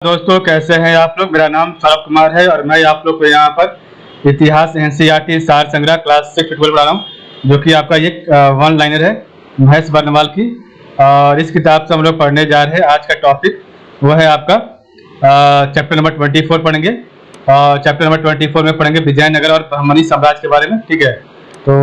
दोस्तों, कैसे हैं आप लोग। मेरा नाम सौरभ कुमार है और मैं आप लोग को यहाँ पर इतिहास एनसीईआरटी सार संग्रह क्लास 6 फुटबॉल पढ़ा रहा हूँ, जो कि आपका ये वन लाइनर है महेश बर्नवाल की। और इस किताब से हम लोग पढ़ने जा रहे हैं। आज का टॉपिक वो है आपका चैप्टर नंबर 24 पढ़ेंगे। और चैप्टर नंबर 24 में पढ़ेंगे विजयनगर और बहमनी साम्राज्य के बारे में। ठीक है, तो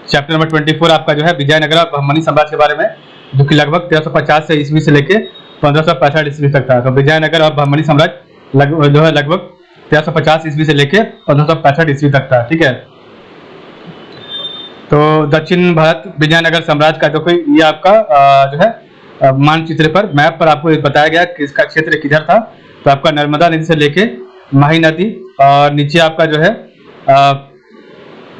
चैप्टर नंबर 24 आपका जो है विजयनगर और बहमनी साम्राज्य के बारे में, जो कि लगभग 1350 से ईस्वी से लेके 1565 ईस्वी तक था। तो विजयनगर और बहमनी साम्राज्य जो है लगभग 1350 ईस्वी से लेके 1565 ईस्वी तक था। ठीक है, तो दक्षिण भारत विजयनगर साम्राज्य का जो कोई ये आपका जो है मानचित्र पर मैप पर आपको बताया गया कि इसका क्षेत्र किधर था। तो आपका नर्मदा नदी से लेके माही नदी और नीचे आपका जो है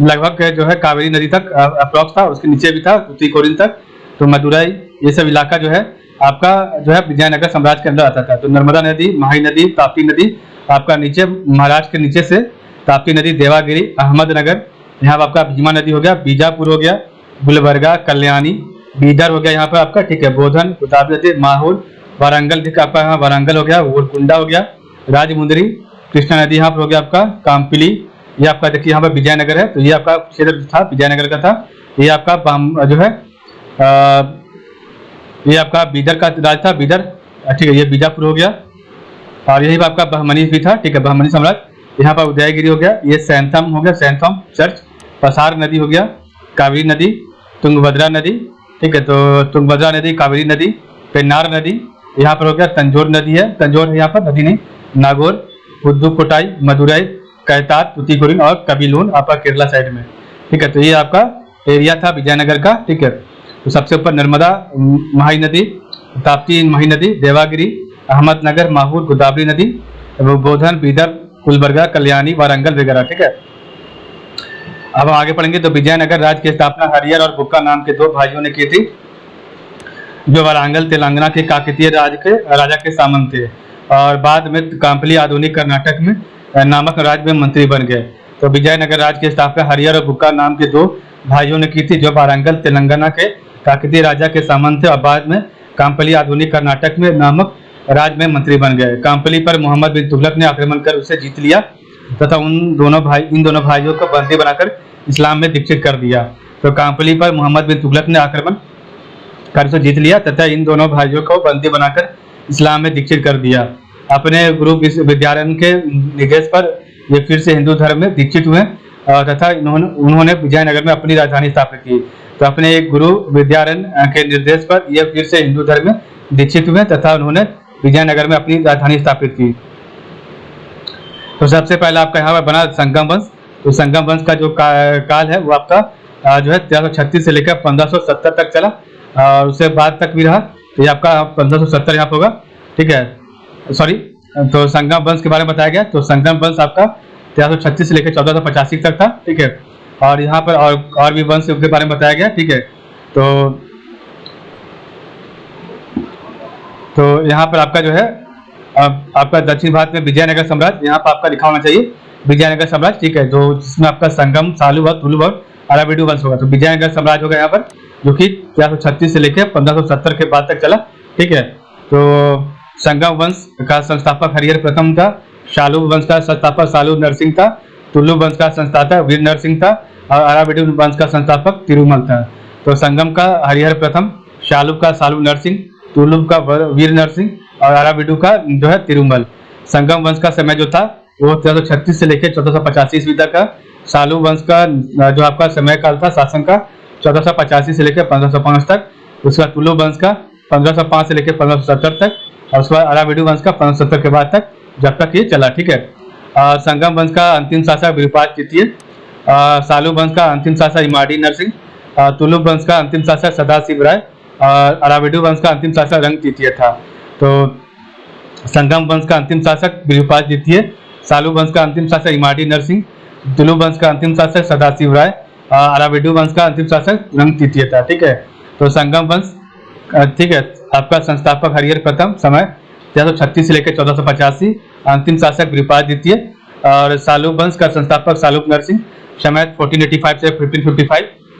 लगभग जो है कावेरी नदी तक अप्रॉक्स था, उसके नीचे भी था तुतीकोरिन तक। तो मदुरई ये सब इलाका जो है आपका जो है विजयनगर साम्राज्य के अंदर आता था। तो नर्मदा नदी, माही नदी, ताप्ती नदी आपका नीचे महाराष्ट्र के नीचे से ताप्ती नदी, देवागिरी, अहमदनगर, यहाँ पर आपका भीमा नदी हो गया, बीजापुर हो गया, गुलबर्गा, कल्याणी, बीदर हो गया यहाँ पर आपका। ठीक है, बोधन, गोदावरी नदी, माहौल, वारंगल, ठीक है आपका यहाँ वारंगल हो गया, गोलकुंडा हो गया, राजमुंदरी, कृष्णा नदी यहाँ पर हो गया आपका, कामपिली, ये आपका देखिए यहाँ पर विजयनगर है। तो ये आपका क्षेत्र था विजयनगर का था। ये आपका जो है ये आपका बीदर का राज था, बीदर। ठीक है, ये बीजापुर हो गया और यही आपका बहमनी भी था। ठीक है, बहमनी साम्राज्य। यहाँ पर उदयगिरी हो गया, ये सैंथम हो गया, सैंथम चर्च, पसार नदी हो गया, कावेरी नदी, तुंगभद्रा नदी। ठीक है, तो तुंगभद्रा नदी, कावेरी नदी, पेन्नार नदी यहाँ पर हो गया, तंजोर नदी है, तंजोर यहाँ पर नदी नहीं, नागौर, पुदुकोट्टाई, मदुरई, कैतार, तुतीकोरिन और कबीलून आपका केरला साइड में। ठीक है, तो ये आपका एरिया था विजयनगर का। ठीक है, तो सबसे ऊपर नर्मदा, माही नदी, ताप्ती माही नदी, देवागिरी, अहमदनगर, माहौल, गोदावरी नदी, बोधन, बीदर, गुलबर्गा, कल्याणी, वारंगल वगैरह। ठीक है, अब हम आगे पढ़ेंगे। तो विजयनगर राज्य की स्थापना हरियर और बुक्का नाम के दो भाइयों ने की थी, जो वारंगल तेलंगाना के काकतीय राजा के सामंत थे और बाद में कांपली आधुनिक कर्नाटक में नामक राज्य में मंत्री बन गए। तो विजयनगर राज्य की स्थापना हरियर और बुक्का नाम के दो भाइयों ने की थी, जो वारंगल तेलंगाना के काकतीय राजा के सामंत थे और बाद में कांपली आधुनिक कर्नाटक में नामक राज्य में मंत्री बन गए। कांपली पर मोहम्मद बिन तुगलक ने आक्रमण कर उसे जीत लिया तथा इन दोनों भाइयों को बंदी बनाकर इस्लाम में दीक्षित कर दिया। तो कांपली पर मोहम्मद बिन तुगलक ने आक्रमण कर उसे जीत लिया तथा इन दोनों भाइयों को बंदी बनाकर इस्लाम में दीक्षित कर दिया। अपने गुरु विद्यारण्य के निर्देश पर ये फिर से हिंदू धर्म में दीक्षित हुए तथा उन्होंने विजयनगर में अपनी राजधानी स्थापित की। तो अपने एक गुरु विद्यारण्य के निर्देश पर यह फिर से हिंदू धर्म में दीक्षित हुए तथा उन्होंने विजयनगर में अपनी राजधानी स्थापित की। तो सबसे पहले आपका यहाँ पर बना संगम वंश। तो संगम वंश का जो काल है वो आपका जो है 1336 से लेकर 1570 तक चला और उससे बाद तक भी रहा। तो ये आपका 1570 यहाँ पर होगा। ठीक है, सॉरी, तो संगम वंश के बारे में बताया गया। तो संगम वंश आपका 1336 से लेकर 1485 तक था। ठीक है, और यहाँ पर और भी वंश के बारे में बताया गया। ठीक है, तो यहाँ पर आपका जो है आपका दक्षिण भारत में विजयनगर साम्राज्य यहाँ पर आपका लिखा होना चाहिए, विजयनगर साम्राज्य। ठीक है, जो जिसमें आपका संगम, सालू और तुलु और अराविडु वंश होगा। तो विजयनगर साम्राज्य होगा यहाँ पर, जो कि 1336 से लेकर 1570 के बाद तक चला। ठीक है, तो संगम वंश का संस्थापक हरिहर प्रथम था, शालू वंश का संस्थापक सालू नरसिंह था, तुलु वंश का संस्थापक वीर नरसिंह था और अराविडु वंश का संस्थापक तिरुमल था। तो संगम का हरिहर प्रथम, शालू का सालू नरसिंह, तुलु का वीर नरसिंह और अराविडु का जो है तिरुमल। संगम वंश का समय जो था वो 1336 से लेकर 1485 ईस्वी तक का। सालू वंश का जो आपका समय काल था शासन का 1485 से लेकर 1505 तक। उसका तुलु वंश का 1505 से लेकर 1570 तक और उसके बाद अराविडु वंश का 1570 के बाद तक, जब तक ये चला। ठीक है, संगम वंश का अंतिम शासक विरूपाक्ष द्वितीय, सालू वंश का अंतिम शासक इमाडी नरसिंह, तुलु वंश का अंतिम शासक सदाशिव राय और अराविडु वंश का अंतिम शासक रंग तृतीय था। तो संगम वंश का अंतिम शासक विरूपाक्ष द्वितीय, सालू वंश का अंतिम शासक इमाडी नरसिंह, तुलु वंश का अंतिम शासक सदाशिव राय, अराविडु वंश का अंतिम शासक रंग तृतीय था। ठीक है, तो संगम वंश ठीक है आपका संस्थापक हरिहर प्रथम, समय 1336 से लेकर 1485, अंतिम शासक विरूपाक्ष द्वितीय और सालू वंश का संस्थापक सालूक नरसिंह, समय 1485 से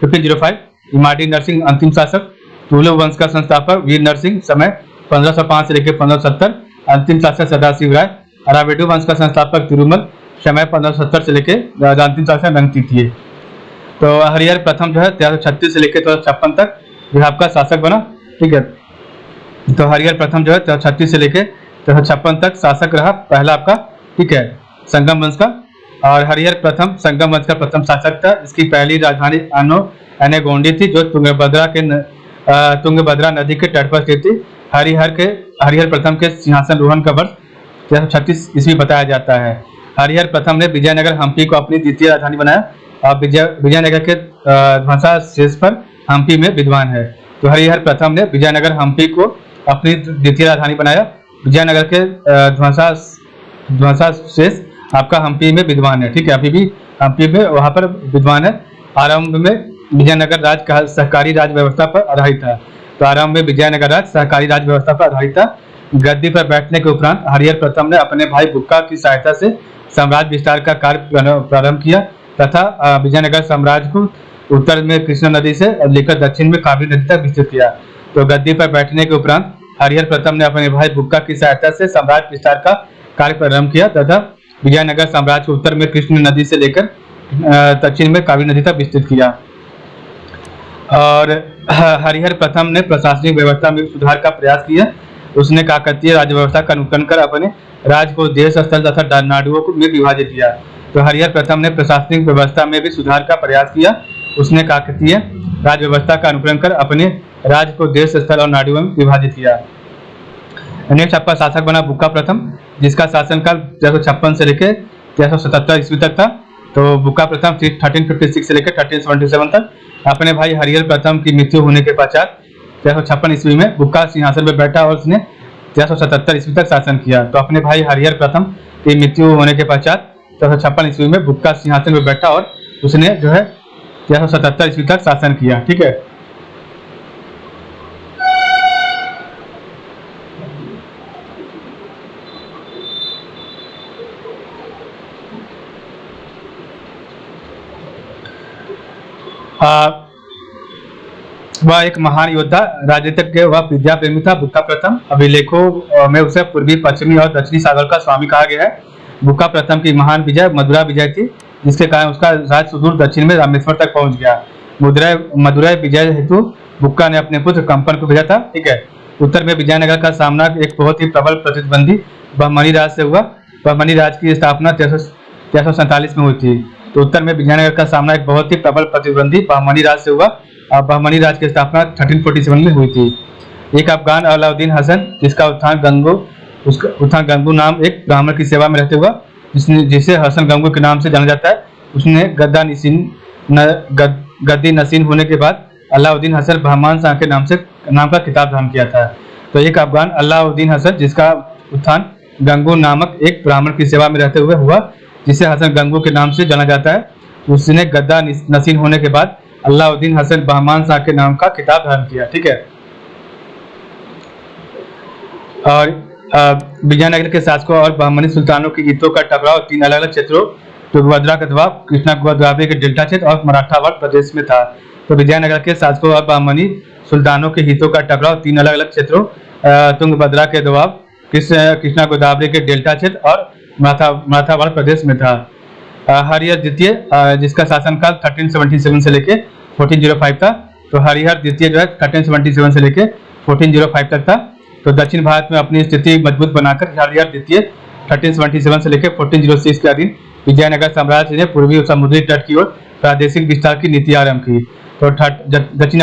1505, इमाडी नरसिंह अंतिम शासक, तुलु वंश का संस्थापक वीर नरसिंह, समय 1505 से लेकर 1570, अंतिम शासक सदाशिव राय, अरावली वंश का संस्थापक तिरुमल, समय 1570 से लेके अंतिम शासक रंगतीर्थी। तो हरिहर प्रथम जो है 1336 से लेकर 1356 तक जो आपका शासक बना, ठीक है। तो हरिहर प्रथम जो है 1336 से लेकर 1356 तक शासक रहा, पहला आपका, ठीक है, संगम वंश का। और हरिहर प्रथम संगम वंश का प्रथम शासक था। इसकी पहली राजधानी अनेगोंडी थी, जो तुंगभद्रा नदी के तट पर स्थित थी। हरिहर प्रथम के सिंहासन रोहन का वर्ष 1336 ईस्वी बताया जाता है। हरिहर प्रथम ने विजयनगर हम्पी को अपनी द्वितीय राजधानी बनाया और विजयनगर के ध्वंसावशेष पर हम्पी में विद्वान है। तो हरिहर प्रथम ने विजयनगर हम्पी को अपनी द्वितीय राजधानी बनाया। विजयनगर के ध्वंसावशेष आपका हम्पी में विद्वान है, ठीक है, अभी भी हम्पी में वहां पर विद्वान है। आरंभ में विजयनगर राज सहकारी राज व्यवस्था पर आधारित था। तो आरंभ में विजयनगर राज सहकारी राज व्यवस्था पर आधारित था। गद्दी पर बैठने के उपरांत हरिहर प्रथम ने अपने भाई बुक्का की सहायता से साम्राज्य विस्तार का कार्य प्रारंभ किया तथा विजयनगर साम्राज्य को उत्तर में कृष्णा नदी से लेकर दक्षिण में कावेरी नदी तक विस्तृत किया। तो गद्दी पर बैठने के उपरांत हरिहर प्रथम ने अपने भाई बुक्का की सहायता से साम्राज्य विस्तार का कार्य प्रारंभ किया तथा विजयनगर साम्राज्य को उत्तर में कृष्ण नदी से लेकर दक्षिण में कावेरी नदी तक विस्तृत किया। और हरिहर प्रथम ने प्रशासनिक व्यवस्था में सुधार का प्रयास किया। उसने काकतीय राज्य व्यवस्था का अनुकरण कर अपने राज्य को देश स्थल तथा नाडुओं में विभाजित किया। तो हरिहर प्रथम ने प्रशासनिक व्यवस्था में भी सुधार का प्रयास किया। उसने काकतीय राज्य व्यवस्था का अनुकरण कर अपने राज्य को देश स्थल और नाडुओं में विभाजित किया। नेक्स्ट आपका शासक बना बुक्का प्रथम, जिसका शासनकाल 1356 से लेकर 1377 ईस्वी तक था। तो बुक्का प्रथम 1356 से लेकर 1377 तक अपने भाई हरिहर प्रथम की मृत्यु होने के पश्चात 1356 ईस्वी में बुक्का सिंहासन पर बैठा और उसने 1377 ईस्वी तक शासन किया। तो अपने भाई हरिहर प्रथम की मृत्यु होने के पश्चात 1356 ईस्वी में बुक्का सिंहासन पर बैठा और उसने जो है 1377 ईस्वी तक शासन किया, ठीक है। वह एक महान योद्धा, राजनीतिज्ञ, वह विद्या प्रेमी था। बुक्का प्रथम अभिलेखों में उसे पूर्वी, पश्चिमी और दक्षिणी सागर का स्वामी कहा गया है। बुक्का प्रथम की महान विजय मदुरा विजय थी, जिसके कारण उसका राज सुदूर दक्षिण में रामेश्वर तक पहुंच गया। मदुरै विजय हेतु बुक्का ने अपने पुत्र कंपन को भेजा था, ठीक है। उत्तर में विजयनगर का सामना एक बहुत ही प्रबल प्रतिद्वंदी बहमनी राज से हुआ। बहमनी राज की स्थापना 1347 में हुई थी। तो उत्तर में विजयनगर का सामना एक बहुत ही प्रबल प्रतिद्वंदी बहमनी राज से हुआ। बहमनी राज की स्थापना 1347 में हुई थी। एक अफगान अलाउद्दीन हसन, जिसका उत्थान गंगू नाम एक ब्राह्मण की सेवा में रहते हुआ, जिसे हसन गंगू के नाम से जाना जाता है, उसने गद्दी नसीन होने के बाद अलाउद्दीन हसन बहमान शाह के नाम का खिताब धारण किया था। तो एक अफगान अलाउद्दीन हसन, जिसका उत्थान गंगू नामक एक ब्राह्मण की सेवा में रहते हुए हुआ, जिसे हसन गंगू के नाम से जाना जाता है, उसने गद्दा नसीन होने के बाद अलाउद्दीन हसन बहमान शाह के नाम का खिताब धारण किया, ठीक है। और विजयनगर के शासकों और बहमनी सुल्तानों के हितों का टकराव 3 अलग अलग क्षेत्रों, तुंगभद्रा का दबाव, कृष्णा गोदावरी के डेल्टा क्षेत्र और मराठावाड़ प्रदेश में था। तो विजयनगर के शासकों और बहमनी सुल्तानों के हितों का टकराव 3 अलग अलग क्षेत्रों, तुंगभद्रा के दबाव, कृष्णा गोदावरी के डेल्टा क्षेत्र और मराठावाड़ प्रदेश में था। हरिहर द्वितीय, जिसका शासनकाल 1377 से लेके 1405 था। तो हरिहर द्वितीय जो है 1377 से लेके 1405 तक था। तो दक्षिण भारत में अपनी स्थिति मजबूत बनाकर हरिहर द्वितीय 1377 से लेकर 1406 के अधीन विजयनगर साम्राज्य ने पूर्वी समुद्री तट की ओर प्रादेशिक विस्तार की नीति आरंभ की। तो दक्षिण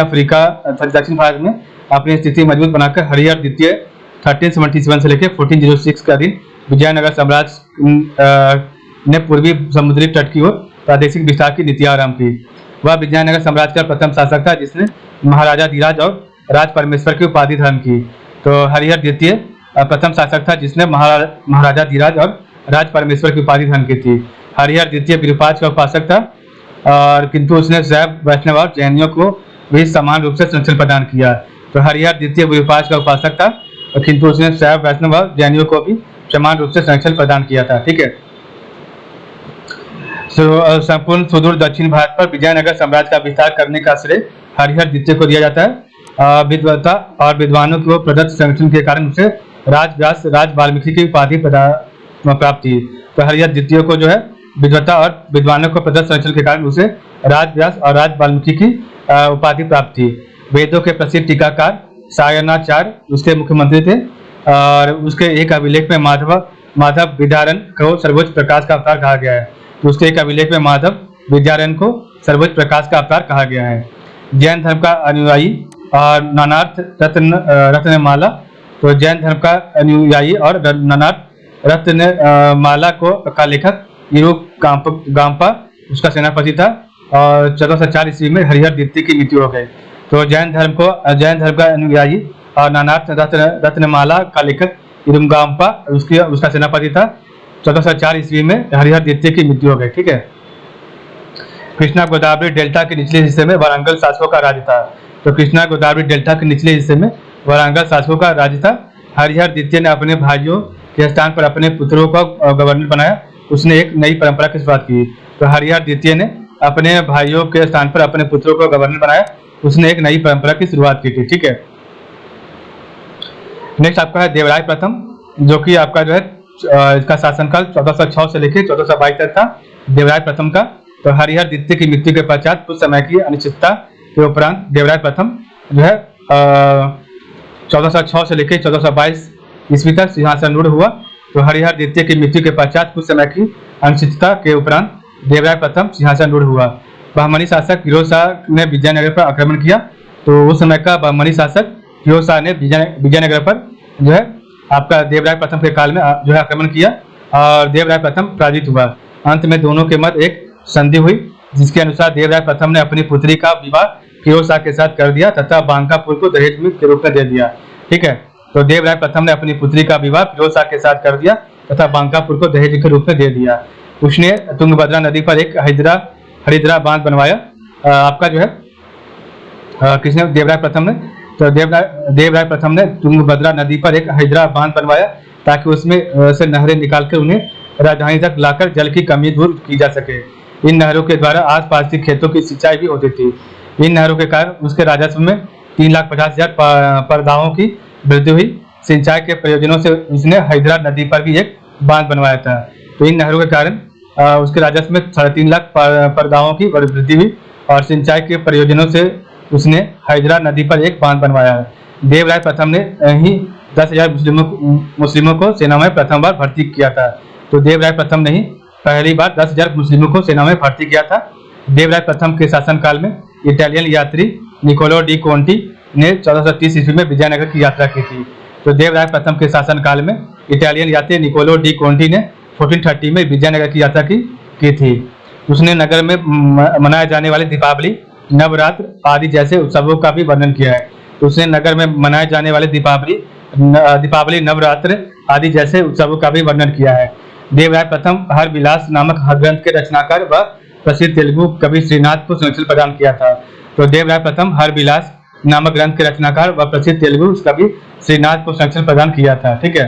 भारत में अपनी स्थिति मजबूत बनाकर हरिहर द्वितीय 1377 से लेकर 1406 के अधीन विजयनगर साम्राज्य ने पूर्वी समुद्री तट की ओर प्रादेशिक विस्तार की नीति आरंभ की। वह विजयनगर साम्राज्य का प्रथम शासक था, जिसने महाराजा धीराज और राज परमेश्वर की उपाधि धारण की। तो हरिहर द्वितीय प्रथम शासक था, जिसने महाराजा धीराज और राज परमेश्वर की उपाधि धारण की थी। हरिहर द्वितीय विरूपाक्ष का उपासक था, और किंतु उसने शैव, वैष्णव और जैनियों को भी समान रूप से संरक्षण प्रदान किया। तो हरिहर द्वितीय विरूपाक्ष का उपासक था, किंतु उसने शैव, वैष्णव और जैनियों को भी समान रूप से संरक्षण प्रदान किया था, ठीक है। संपूर्ण सुदूर दक्षिण भारत पर विजयनगर साम्राज्य का विस्तार करने का श्रेय हरिहर द्वितीय को दिया जाता है। विद्वता और विद्वानों को प्रदत्त संरक्षण के कारण उसे राजव्यास राज वाल्मीकि की उपाधि प्राप्त थी। तो हरिहर द्वितीय को जो है विद्वता और विद्वानों को प्रदर्शन संरक्षण के कारण उसे राजव्यास और राज वाल्मीकि की उपाधि प्राप्त थी। वेदों के प्रसिद्ध टीकाकार सायणाचार्य उसके मुख्यमंत्री थे और उसके एक अभिलेख में माधव विद्यारण को सर्वोच्च प्रकाश का अवतार कहा गया है। तो उसके एक अभिलेख में माधव विद्यारण को सर्वोच्च प्रकाश का अवतार कहा गया है। जैन धर्म का अनुयायी और नानार्थ रत्नमाला, तो जैन धर्म का अनुयायी और नानार्थ रत्नमाला का लेखक यूरोप गांपा उसका सेनापति था और 1404 ईस्वी में हरिहर द्वितीय की मृत्यु हो गई। तो जैन धर्म का अनुयायी और नानार्थ रत्नमाला का लेखक इरुमगांपा उसका सेनापति था। 1404 ईस्वी में हरिहर द्वितीय की मृत्यु हो गई। ठीक है। कृष्णा गोदावरी डेल्टा के निचले हिस्से में वारंगल शासकों का राज्य था। तो कृष्णा गोदावरी डेल्टा के निचले हिस्से में वारंगल शासकों का राज्य था। हरिहर द्वितीय ने अपने भाइयों के स्थान पर अपने पुत्रों को गवर्नर बनाया। उसने एक नई परंपरा की शुरुआत की। तो हरिहर द्वितीय ने अपने भाइयों के स्थान पर अपने पुत्रों को गवर्नर बनाया। उसने एक नई परंपरा की शुरुआत की थी। ठीक है। नेक्स्ट आपका है देवराय प्रथम, जो कि आपका जो है इसका शासनकाल 1406 से लेकर 1422 तक था देवराय प्रथम का। तो हरिहर द्वितीय की मृत्यु के पश्चात कुछ समय की अनिश्चितता के उपरांत देवराय प्रथम जो है 1406 से लेकर 1422 ईस्वी तक सिंहासनरूढ़ हुआ। तो हरिहर द्वितीय की मृत्यु के पश्चात कुछ समय की अनिश्चितता के उपरांत देवराय प्रथम सिंहासनरूढ़ हुआ। बहमनी शासक फिरोज शाह ने विजयनगर पर आक्रमण किया। तो उस समय का बहमनी शासक फिरोज शाह ने विजयनगर पर जो है आपका देवराय प्रथम के काल में जो है आक्रमण किया और देवराय प्रथम पराजित हुआ। अंत में दोनों के मध्य एक संधि हुई, जिसके अनुसार देवराय प्रथम ने अपनी पुत्री का विवाह फिरोज शाह के साथ कर दिया तथा बांकापुर को दहेज के रूप में दे दिया। ठीक है। तो देवराय प्रथम ने अपनी पुत्री का विवाह फिरोज शाह के साथ कर दिया तथा बांकापुर को दहेज के रूप में दे दिया। उसने तुंगभद्रा नदी पर एक हरिद्रा बांध बनवाया। आपका जो है किसने देवराय प्रथम ने, तो देवराय प्रथम ने तुंगभद्रा नदी पर एक हरिद्रा बांध बनवाया ताकि उसमें से नहरें निकालकर उन्हें राजधानी तक लाकर जल की कमी दूर की जा सके। इन नहरों के द्वारा आसपास के खेतों की सिंचाई भी होती थी। इन नहरों के कारण उसके राजस्व में 3,50,000 परदाओं की वृद्धि हुई। सिंचाई के प्रयोजनों से उसने हरिद्रा नदी पर भी एक बांध बनवाया था। तो इन नहरों के कारण उसके राजस्व में 3.5 लाख परदाओं की वृद्धि हुई और सिंचाई के प्रयोजनों से उसने हरिद्रा नदी पर एक बांध बनवाया है। देवराय प्रथम ने ही 10,000 मुस्लिमों को सेना में प्रथम बार भर्ती किया था। तो देवराय प्रथम ने ही पहली बार 10,000 मुस्लिमों को सेना में भर्ती किया था। देवराय प्रथम के शासनकाल में इटालियन यात्री निकोलो डी कोंटी ने 1430 ईस्वी में विजयनगर की यात्रा की थी। तो देवराय प्रथम के शासनकाल में इटालियन यात्री निकोलो डी कोंटी ने 1430 में विजयनगर की यात्रा की थी। उसने नगर में मनाए जाने वाले दीपावली, नवरात्र आदि जैसे उत्सवों का भी वर्णन किया है। तो उसने नगर में मनाए जाने वाले दीपावली, नवरात्र आदि जैसे उत्सवों का भी वर्णन किया है। देवराय प्रथम हर विलास नामक हर ग्रंथ के रचनाकार व प्रसिद्ध तेलुगु कवि श्रीनाथ को संरक्षण प्रदान किया था। तो देवराय प्रथम हर विलास नामक ग्रंथ के रचनाकार व प्रसिद्ध तेलुगु कवि श्रीनाथ को संरक्षण प्रदान किया था। ठीक है।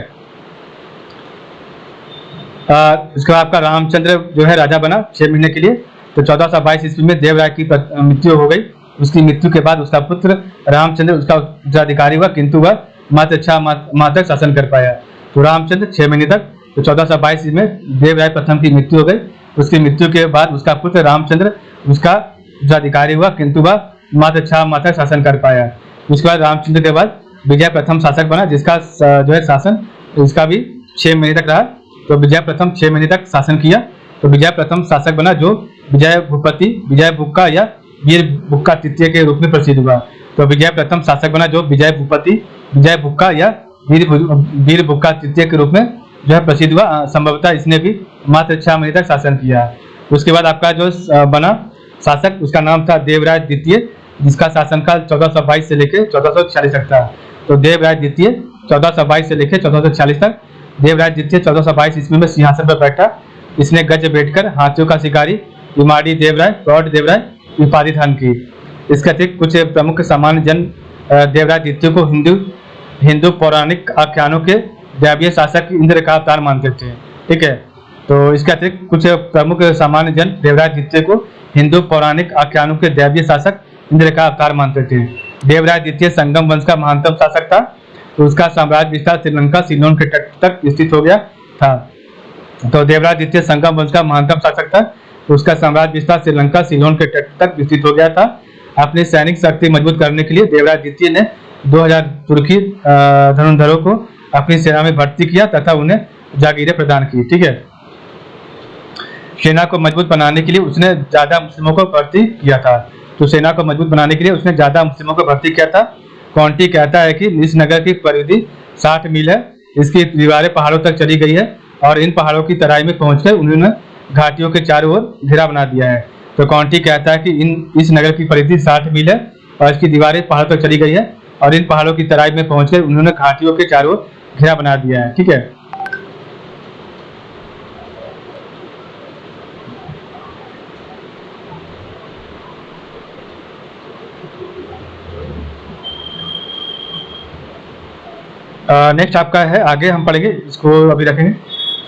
इसके बाद आपका रामचंद्र जो है राजा बना 6 महीने के लिए। तो 1422 ईस्वी में देवराय की मृत्यु हो गई। उसकी मृत्यु के बाद उसका पुत्र रामचंद्र उसका उत्तराधिकारी हुआ, किंतु वह मात्र 6 माह तक शासन कर पाया। तो रामचंद्र 6 महीने तक। तो 1422 ईस्वी में देवराय प्रथम की मृत्यु हो गई। उसकी मृत्यु के बाद उसका पुत्र रामचंद्र उसका उत्तराधिकारी हुआ, किंतु वह मात्र 6 माह तक शासन कर पाया। उसके बाद रामचंद्र के बाद विजय प्रथम शासक बना, जिसका जो है शासन उसका भी 6 महीने तक रहा। तो विजय प्रथम 6 महीने तक शासन किया। तो विजय प्रथम शासक बना जो विजय भूपति, विजय बुक्का या वीर बुक्का तृतीय के रूप में प्रसिद्ध हुआ। तो विजय प्रथम शासक बना जो विजय भूपति, विजय बुक्का या वीर बुक्का तृतीय के रूप में जो है प्रसिद्ध हुआ। संभवतः इसने भी मात्र 6 महीने तक शासन किया। उसके बाद आपका जो बना शासक उसका नाम था देवराय द्वितीय, जिसका शासनकाल 1422 से लेकर 1446 तक था। तो देवराय द्वितीय 1422 से लेकर 1446 तक। देवराय द्वितीय 1422 ईस्वी में सिंहासन पर बैठा। इसने गज बैठकर हाथियों का शिकारी इमाड़ी देवराय, प्रौढ़ देवराय उपाधि धारण की। इसके अतिरिक्त कुछ प्रमुख सामान्य जन देवराय द्वितीय को हिंदू पौराणिक आख्यानों के दैवीय शासक इंद्र का अवतार मानते थे। ठीक है। तो इसके अतिरिक्त कुछ प्रमुख सामान्य जन देवराय द्वितीय को हिंदू पौराणिक आख्यानों के दैवीय शासक इंद्र का अवतार मानते थे। देवराय द्वितीय संगम वंश का महानतम शासक था। तो उसका साम्राज्य विस्तार श्रीलंका सीलोन के तट तक विस्तृत हो गया था। तो देवराज द्वितीय संगम वंश का महानतम शासक था, तो उसका साम्राज्य विस्तार श्रीलंका सीलोन के तट तक विस्तृत हो गया था। अपनी सैनिक शक्ति मजबूत करने के लिए देवराज द्वितीय ने 2000 तुर्की धनुर्धरों को अपनी सेना में भर्ती किया तथा उन्हें जागीरें प्रदान की। ठीक है, सेना को मजबूत बनाने के लिए उसने ज्यादा मुस्लिमों को भर्ती किया था। तो सेना को मजबूत बनाने के लिए उसने ज्यादा मुस्लिमों को भर्ती किया था। कॉन्टी कहता है कि इस नगर की परिधि 60 मील है, इसकी दीवारें पहाड़ों तक चली गई है और इन पहाड़ों की तराई में पहुंचकर उन्होंने घाटियों के चारों ओर घेरा बना दिया है। तो कॉन्टी कहता है कि इस नगर की परिधि 60 मील है और इसकी दीवारें पहाड़ों तक चली गई है और इन पहाड़ों की तराई में पहुंचकर उन्होंने घाटियों के चारों ओर घेरा बना दिया है। ठीक है, नेक्स्ट आपका है, आगे हम पढ़ेंगे, इसको अभी रखेंगे।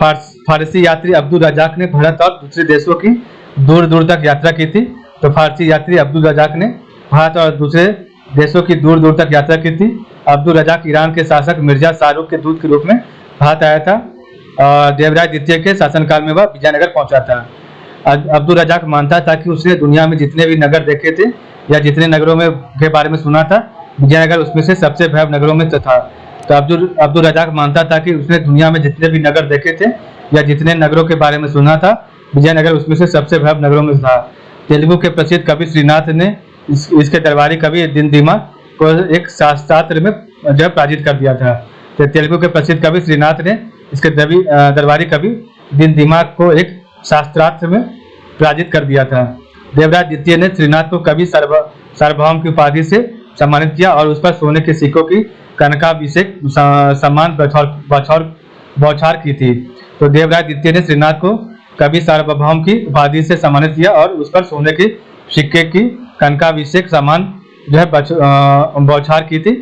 फारसी यात्री अब्दुल रजाक ने भारत और दूसरे देशों की दूर दूर तक यात्रा की थी। तो फारसी यात्री अब्दुल रजाक ने भारत और दूसरे देशों की दूर दूर तक यात्रा की थी। अब्दुल रजाक ईरान के शासक मिर्जा शाहरुख के दूत के रूप में भारत आया था और देवराज द्वितीय के शासनकाल में वह विजयनगर पहुंचा था। अब्दुल रजाक मानता था कि उसने दुनिया में जितने भी नगर देखे थे या जितने नगरों में के बारे में सुना था, विजयनगर उसमें से सबसे भव्य नगरों में था। तो अब्दुल रजाक मानता था कि उसने दुनिया में जितने भी नगर देखे थे या जितने नगरों के बारे में सुना था, विजयनगर उसमें से सबसे भव्य नगरों में था। तेलुगु के प्रसिद्ध कवि श्रीनाथ ने इसके दरबारी कवि दिनदिमा को एक शास्त्र में जब पराजित कर दिया था। तो तेलुगु के प्रसिद्ध कवि श्रीनाथ ने इसके दरबारी कवि दिनदिमा को एक शास्त्रार्थ में पराजित कर दिया था। देवराज द्वितीय ने श्रीनाथ को कवि सार्वभौम की उपाधि से सम्मानित किया और उस पर सोने के सिक्कों की कनकाभिषेक सम्मान बौछार की थी। तो देवराज द्वितीय ने श्रीनाथ को कवि सार्वभौम की उपाधि से सम्मानित किया और उस पर सोने के सिक्के की कनकाभिषेक सम्मान जो है बौछार की थी।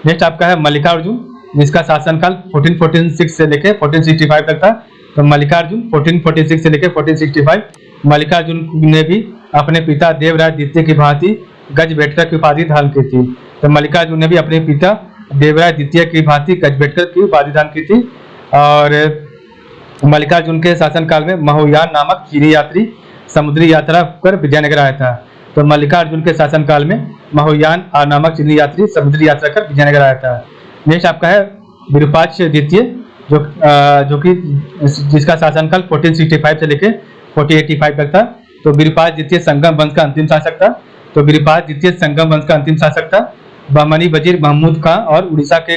नेक्स्ट आपका है मल्लिकार्जुन, जिसका शासनकाल 1446 से लेकर 1465 तक था। तो मल्लिकार्जुन 1446 से लेकर 1465, मल्लिकार्जुन ने भी अपने पिता देवराज द्वितीय की भांति गजबेटकर की उपाधि धारण की थी। तो मल्लिकार्जुन ने भी अपने पिता देवराज द्वितीय की भांति गजबेटकर की उपाधि धारण की थी। और मल्लिकार्जुन के शासनकाल में महोयान नामक चीनी यात्री समुद्री यात्रा कर विजयनगर आया था। तो मल्लिकार्जुन के शासनकाल में महोयान नामक चीनी यात्री समुद्री यात्रा कर विजयनगर आया था। नेक्स्ट आपका है विरूपाक्ष द्वितीय, जो कि जिसका शासनकाल 1465 से लेकर 1485 तक था। तो विरूपाक्ष द्वितीय संगम वंश का अंतिम शासक था। तो विरूपाक्ष द्वितीय संगम वंश का अंतिम शासक था। बहमनी वजीर महमूद खां और उड़ीसा के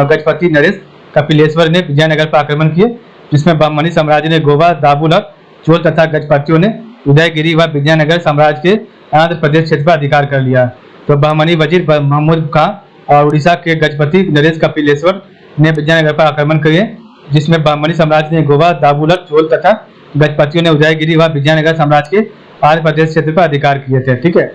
गजपति नरेश कपिलेश्वर ने विजयनगर पर आक्रमण किए, जिसमें बहमनी साम्राज्य ने गोवा, दाबुल और चोल तथा गजपतियों ने उदयगिरी व विजयनगर साम्राज्य के आंध्र प्रदेश क्षेत्र पर अधिकार कर लिया। तो बहमनी वजीर महमूद खां और उड़ीसा के गजपति नरेश कपिलेश्वर ने विजयनगर पर आक्रमण किए, जिसमें बहमनी साम्राज्य ने गोवा, दाबुल और चोल तथा गजपतियों ने उदयगिरी व विजयनगर साम्राज्य के आंध्र प्रदेश क्षेत्र पर अधिकार किए थे। ठीक है,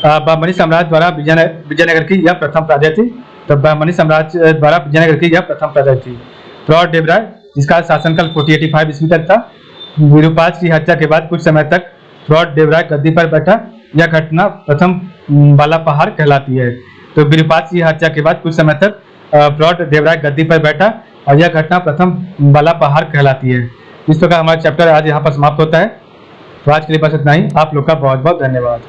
बहमनी साम्राज्य द्वारा विजयनगर की यह प्रथम प्रजा थी। तो बहमनी साम्राज्य द्वारा विजयनगर की यह प्रथम प्रजा थी। प्रौढ़ देवराय, जिसका शासनकाल 1485 ईस्वी तक था। विरूपाक्ष की हत्या के बाद कुछ समय तक प्रौढ़ देवराय गद्दी पर बैठा। यह घटना प्रथम बालापहाड़ कहलाती है। तो विरूपाक्ष की हत्या के बाद कुछ समय तक प्रौढ़ देवराय गद्दी पर बैठा और यह घटना प्रथम बालापहाड़ कहलाती है। इस प्रकार हमारा चैप्टर आज यहाँ पर समाप्त होता है। तो आज के लिए बस इतना ही। आप लोग का बहुत बहुत धन्यवाद।